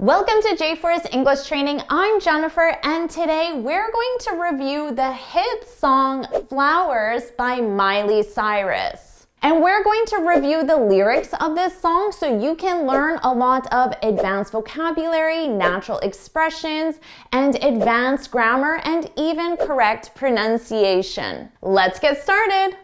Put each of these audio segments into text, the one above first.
Welcome to JForrest English Training. I'm Jennifer, and today we're going to review the hit song Flowers by Miley Cyrus. And we're going to review the lyrics of this song so you can learn a lot of advanced vocabulary, natural expressions, and advanced grammar, and even correct pronunciation. Let's get started.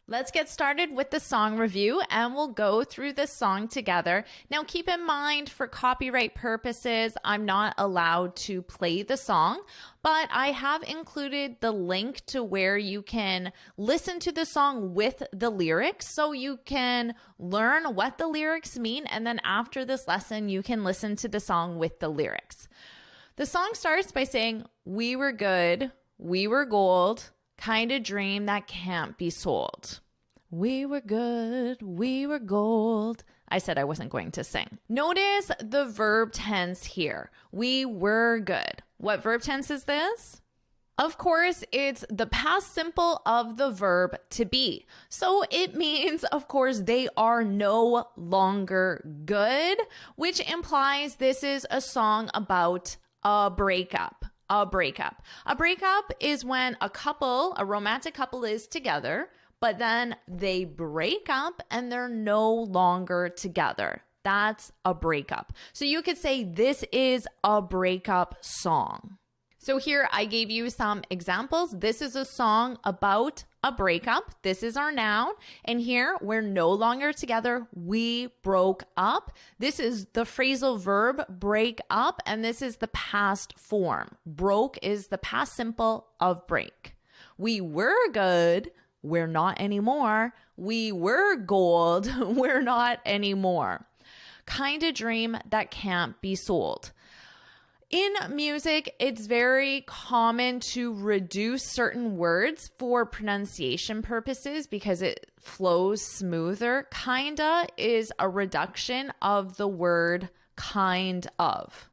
Let's get started with the song review and we'll go through the song together. Now keep in mind, for copyright purposes, I'm not allowed to play the song, but I have included the link to where you can listen to the song with the lyrics so you can learn what the lyrics mean, and then after this lesson you can listen to the song with the lyrics. The song starts by saying, "We were good, we were gold, kind of dream that can't be sold." We were good, we were gold. I said I wasn't going to sing. Notice the verb tense here. We were good. What verb tense is this? Of course, it's the past simple of the verb to be. So it means, of course, they are no longer good, which implies this is a song about a breakup. A breakup. A breakup is when a romantic couple is together, but then they break up and they're no longer together. That's a breakup. So you could say this is a breakup song. So here I gave you some examples. This is a song about a breakup. This is our noun. And here we're no longer together. We broke up. This is the phrasal verb break up, and this is the past form. Broke is the past simple of break. We were good. We're not anymore. We were gold. We're not anymore. Kind of dream that can't be sold. In music, it's very common to reduce certain words for pronunciation purposes because it flows smoother. Kinda is a reduction of the word kind of.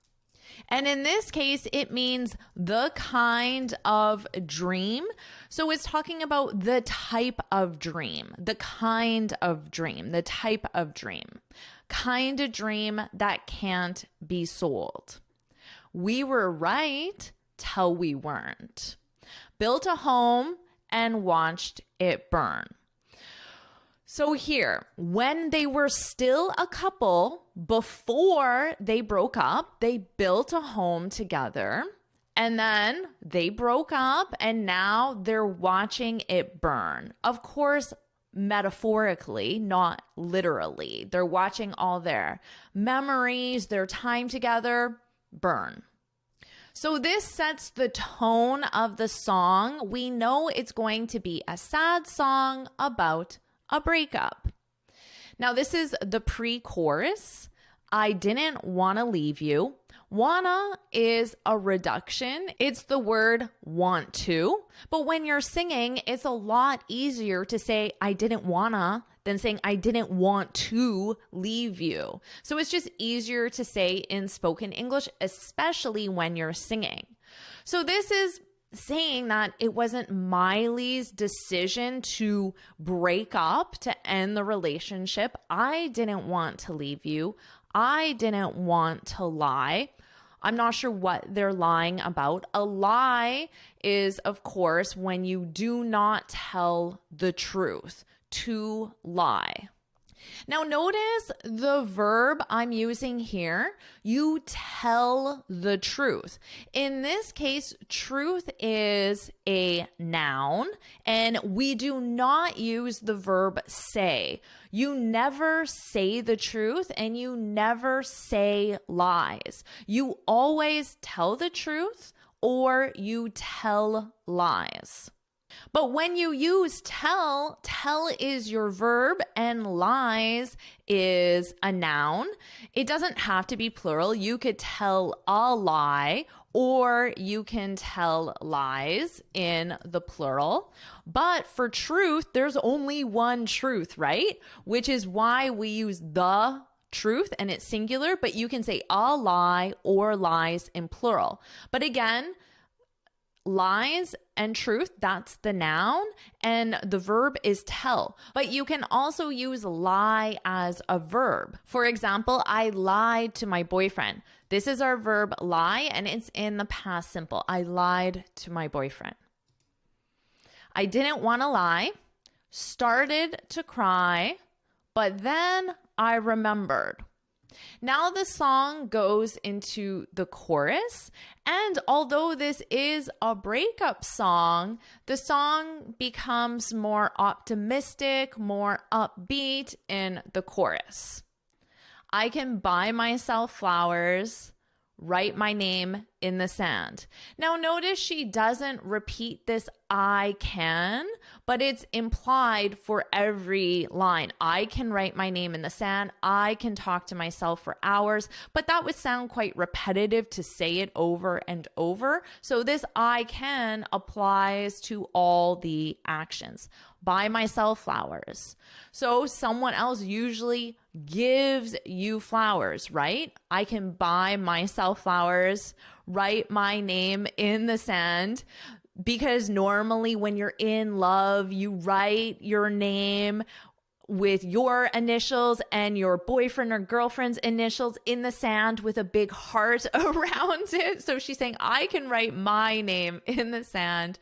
And in this case, it means the kind of dream. So it's talking about the type of dream, the kind of dream, the type of dream. Kind of dream that can't be sold. We were right till we weren't. Built a home and watched it burn. So here, when they were still a couple, before they broke up, they built a home together, and then they broke up, and now they're watching it burn. Of course, metaphorically, not literally. They're watching all their memories, their time together, burn. So this sets the tone of the song. We know it's going to be a sad song about a breakup. Now this is the pre-chorus. I didn't want to leave you. Wanna is a reduction. It's the word want to. But when you're singing, it's a lot easier to say I didn't wanna than saying I didn't want to leave you. So it's just easier to say in spoken English, especially when you're singing. So this is saying that it wasn't Miley's decision to break up, to end the relationship. I didn't want to leave you. I didn't want to lie. I'm not sure what they're lying about. A lie is, of course, when you do not tell the truth. To lie. Now notice the verb I'm using here. You tell the truth. In this case, truth is a noun, and we do not use the verb say. You never say the truth, and you never say lies. You always tell the truth or you tell lies. But when you use tell is your verb and lies is a noun. It doesn't have to be plural. You could tell a lie or you can tell lies in the plural. But for truth, there's only one truth, right? Which is why we use the truth and it's singular, but you can say a lie or lies in plural. But again, lies and truth, that's the noun, and the verb is tell. But you can also use lie as a verb. For example, I lied to my boyfriend. This is our verb lie, and it's in the past simple. I lied to my boyfriend. I didn't want to lie, started to cry, but then I remembered. Now the song goes into the chorus, and although this is a breakup song, the song becomes more optimistic, more upbeat in the chorus. I can buy myself flowers, write my name in the sand. Now notice she doesn't repeat this I can, but it's implied for every line. I can write my name in the sand. I can talk to myself for hours, but that would sound quite repetitive to say it over and over. So this I can applies to all the actions. Buy myself flowers. So someone else usually gives you flowers, right? I can buy myself flowers, write my name in the sand, because normally when you're in love, you write your name with your initials and your boyfriend or girlfriend's initials in the sand with a big heart around it. So she's saying, I can write my name in the sand,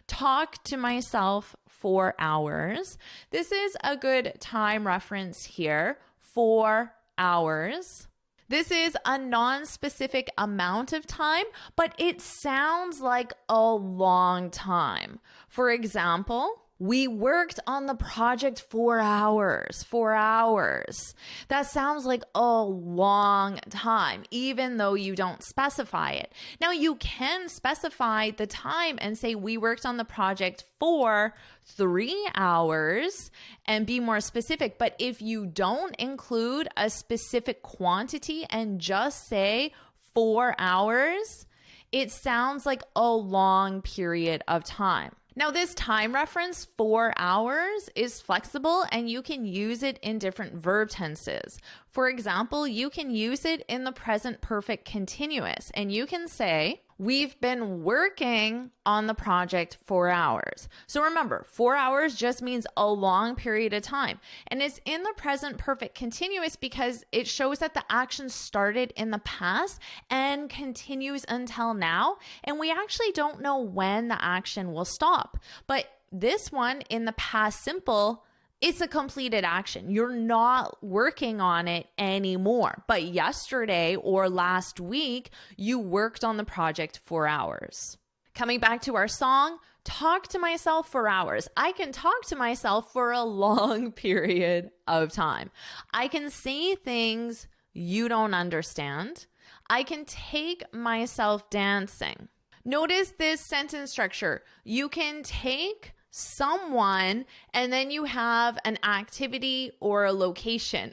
talk to myself for hours. This is a good time reference here, 4 hours. This is a non-specific amount of time, but it sounds like a long time. For example, we worked on the project 4 hours, 4 hours. That sounds like a long time, even though you don't specify it. Now you can specify the time and say we worked on the project for 3 hours and be more specific. But if you don't include a specific quantity and just say 4 hours, it sounds like a long period of time. Now, this time reference, 4 hours, is flexible and you can use it in different verb tenses. For example, you can use it in the present perfect continuous, and you can say, we've been working on the project 4 hours. So remember, 4 hours just means a long period of time. And it's in the present perfect continuous because it shows that the action started in the past and continues until now. And we actually don't know when the action will stop. But this one in the past simple, it's a completed action. You're not working on it anymore. But yesterday or last week, you worked on the project 4 hours. Coming back to our song, talk to myself for hours. I can talk to myself for a long period of time. I can say things you don't understand. I can take myself dancing. Notice this sentence structure. You can take someone, and then you have an activity or a location.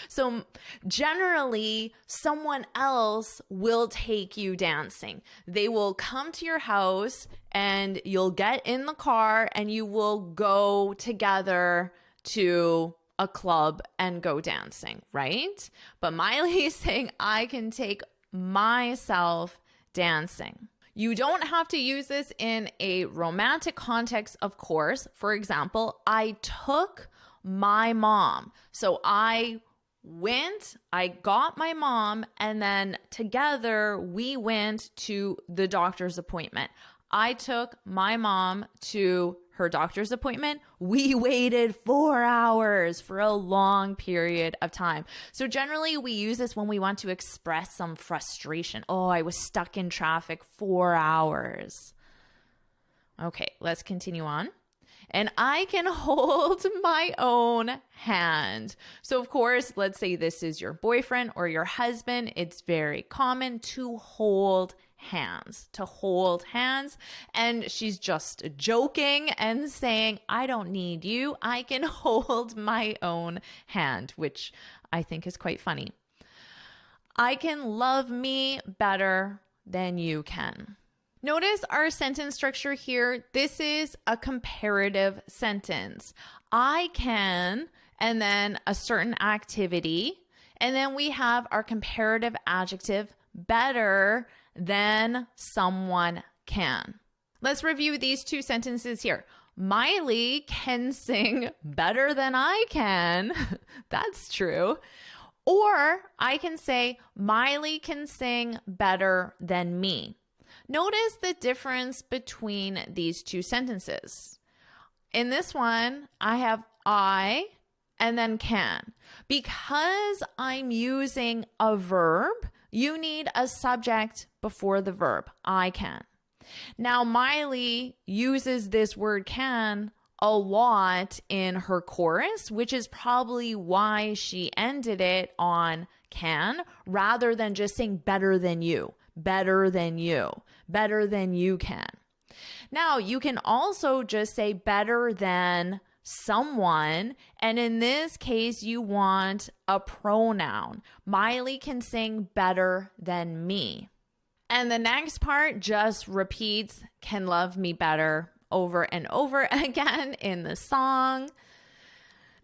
So generally, someone else will take you dancing. They will come to your house and you'll get in the car and you will go together to a club and go dancing, right? But Miley is saying, I can take myself dancing. You don't have to use this in a romantic context, of course. For example, I took my mom. So I got my mom, and then together we went to the doctor's appointment. I took my mom to her doctor's appointment. We waited 4 hours for a long period of time. So generally we use this when we want to express some frustration. Oh, I was stuck in traffic 4 hours. Okay, let's continue on. And I can hold my own hand. So of course, let's say this is your boyfriend or your husband. It's very common to hold hands, and she's just joking and saying, I don't need you, I can hold my own hand, which I think is quite funny. I can love me better than you can. Notice our sentence structure here. This is a comparative sentence. I can, and then a certain activity, and then we have our comparative adjective, better than someone can. Let's review these two sentences here. Miley can sing better than I can. That's true. Or I can say, Miley can sing better than me. Notice the difference between these two sentences. In this one, I have I and then can. Because I'm using a verb, you need a subject before the verb, I can. Now, Miley uses this word can a lot in her chorus, which is probably why she ended it on can rather than just saying better than you, better than you, better than you can. Now, you can also just say better than someone, and in this case, you want a pronoun. Miley can sing better than me. And the next part just repeats can love me better over and over again in the song.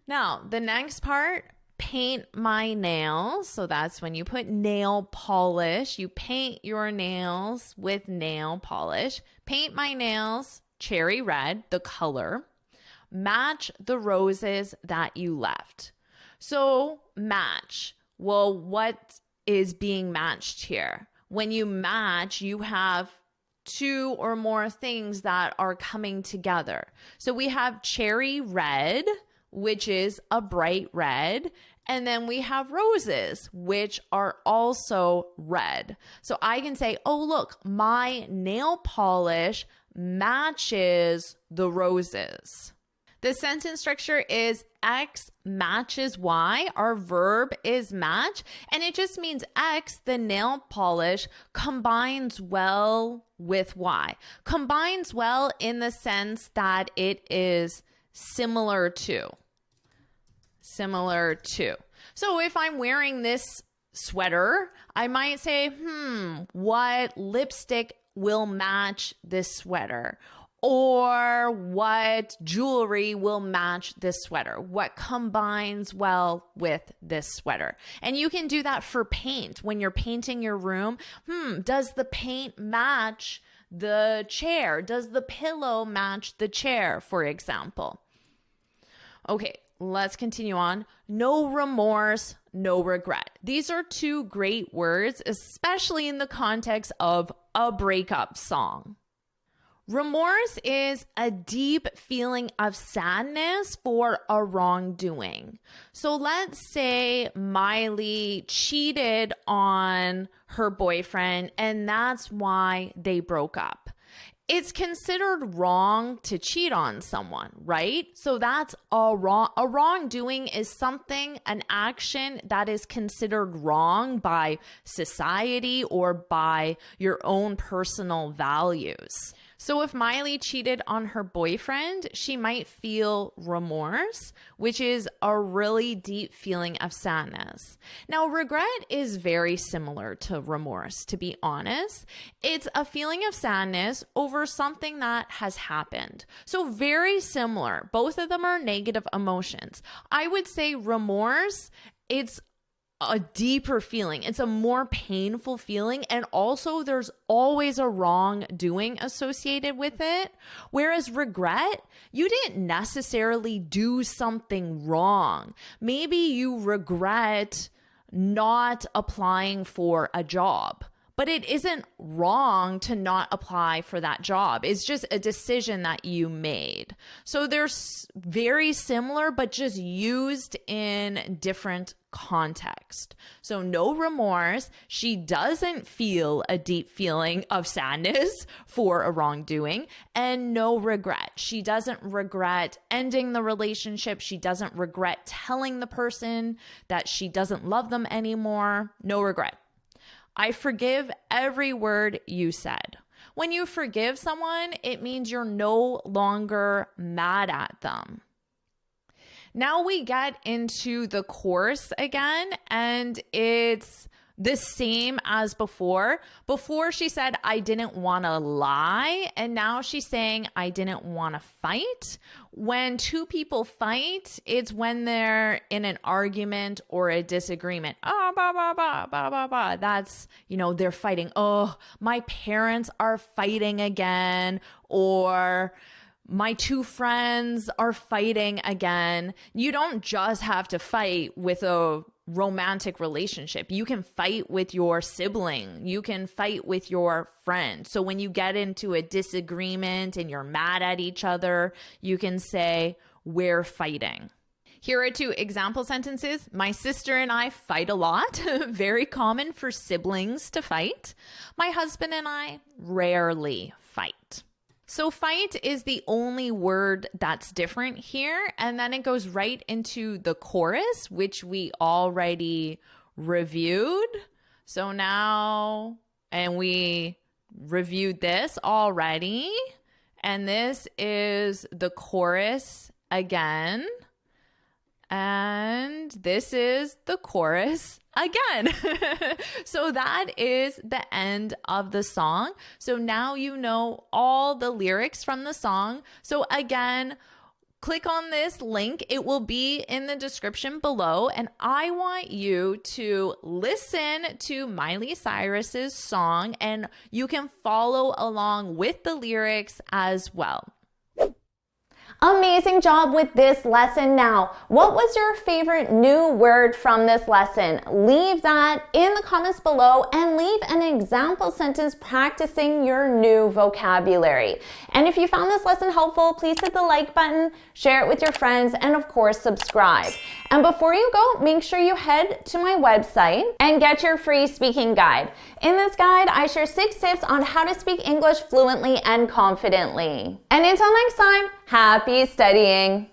Now, the next part, paint my nails. So that's when you put nail polish. You paint your nails with nail polish. Paint my nails cherry red, the color. Match the roses that you left. So match. Well, what is being matched here? When you match, you have two or more things that are coming together. So we have cherry red, which is a bright red, and then we have roses, which are also red. So I can say, oh, look, my nail polish matches the roses. The sentence structure is X matches Y. Our verb is match, and it just means X, the nail polish, combines well with Y. Combines well in the sense that it is similar to. Similar to. So if I'm wearing this sweater, I might say, what lipstick will match this sweater? Or what jewelry will match this sweater? What combines well with this sweater? And you can do that for paint. When you're painting your room, does the paint match the chair? Does the pillow match the chair, for example? Okay, let's continue on. No remorse, no regret. These are two great words, especially in the context of a breakup song. Remorse is a deep feeling of sadness for a wrongdoing. So let's say Miley cheated on her boyfriend and that's why they broke up. It's considered wrong to cheat on someone, right? So that's a wrongdoing is something, an action that is considered wrong by society or by your own personal values. So if Miley cheated on her boyfriend, she might feel remorse, which is a really deep feeling of sadness. Now, regret is very similar to remorse, to be honest. It's a feeling of sadness over something that has happened. So very similar. Both of them are negative emotions. I would say remorse, it's a deeper feeling. It's a more painful feeling. And also there's always a wrongdoing associated with it. Whereas regret, you didn't necessarily do something wrong. Maybe you regret not applying for a job. But it isn't wrong to not apply for that job. It's just a decision that you made. So they're very similar, but just used in different context. So no remorse. She doesn't feel a deep feeling of sadness for a wrongdoing, and no regret. She doesn't regret ending the relationship. She doesn't regret telling the person that she doesn't love them anymore. No regret. I forgive every word you said. When you forgive someone, it means you're no longer mad at them. Now we get into the chorus again, and it's the same as before. Before she said, I didn't want to lie, and now she's saying, I didn't want to fight. When two people fight, it's when they're in an argument or a disagreement. That's, they're fighting. Oh, my parents are fighting again, or my two friends are fighting again. You don't just have to fight with a romantic relationship. You can fight with your sibling. You can fight with your friend. So when you get into a disagreement and you're mad at each other, you can say, we're fighting. Here are 2 example sentences. My sister and I fight a lot. Very common for siblings to fight. My husband and I rarely fight. So fight is the only word that's different here. And then it goes right into the chorus, which we already reviewed. So now, and we reviewed this already. And this is the chorus again. And this is the chorus again. So that is the end of the song. So now you know all the lyrics from the song. So again, click on this link. It will be in the description below. And I want you to listen to Miley Cyrus's song, and you can follow along with the lyrics as well. Amazing job with this lesson. Now, what was your favorite new word from this lesson? Leave that in the comments below and leave an example sentence practicing your new vocabulary. And if you found this lesson helpful, please hit the like button, share it with your friends, and of course, subscribe. And before you go, make sure you head to my website and get your free speaking guide. In this guide, I share 6 tips on how to speak English fluently and confidently. And until next time, happy studying!